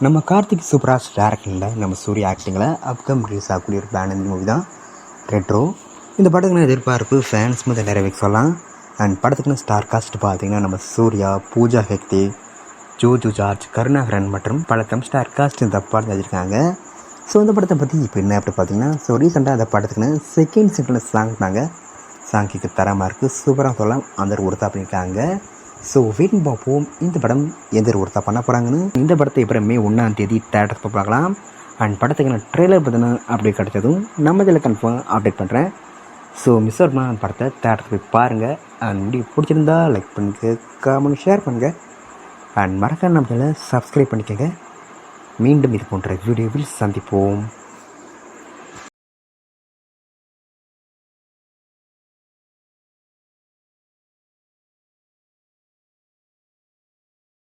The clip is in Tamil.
நம்ம கார்த்திக் சூப்பராஜ் டேரக்டரில் நம்ம சூர்யா ஆக்டிங்கில் அப்கம் ரிலீஸ் ஆகக்கூடிய ஒரு பேன் மூவி தான் ரெட்ரோ. இந்த படத்துக்கு எதிர்பார்ப்பு ஃபேன்ஸ் முதல் நிறைய சொல்லலாம். அண்ட் படத்துக்குன்னு ஸ்டார் காஸ்ட் பார்த்திங்கன்னா நம்ம சூர்யா, பூஜா ஹெக்தே, ஜோஜு ஜார்ஜ், கருணாகரன் மற்றும் பல ஸ்டார் காஸ்ட் இந்த படத்தை வச்சுருக்காங்க. ஸோ இந்த படத்தை பற்றி இப்போ என்ன அப்படி பார்த்தீங்கன்னா, ஸோ ரீசெண்டாக அந்த படத்துக்குன்னு செகண்ட் சிங்கிள் சாங் சாங்கிக்கு தரமாக இருக்குது, சூப்பராக சொல்லலாம், அந்த ஒருத்தா பண்ணியிருக்காங்க. ஸோ வெயிட்டிங் பார்ப்போம் இந்த படம் எந்த ஒருத்தா பண்ண போகிறாங்கன்னு. இந்த படத்தை இப்போ மே 1 தேட்டர் பார்க்கலாம். அண்ட் படத்துக்கு நான் ட்ரெய்லர் பார்த்தீங்கன்னா அப்டேட் கிடச்சதும் நம்ம இதில் கன்ஃபார்ம் அப்டேட் பண்ணுறேன். ஸோ மிஸ் அவுட் பண்ண படத்தை தேட்டர் போய் பாருங்கள். அண்ட் வீடியோ பிடிச்சிருந்தா லைக் பண்ணுங்கள், கமெண்ட் ஷேர் பண்ணுங்கள். அண்ட் மறக்காம நம்ம சேனலை சப்ஸ்கிரைப் பண்ணிக்கங்க. மீண்டும் இது போன்ற வீடியோவில் சந்திப்போம்.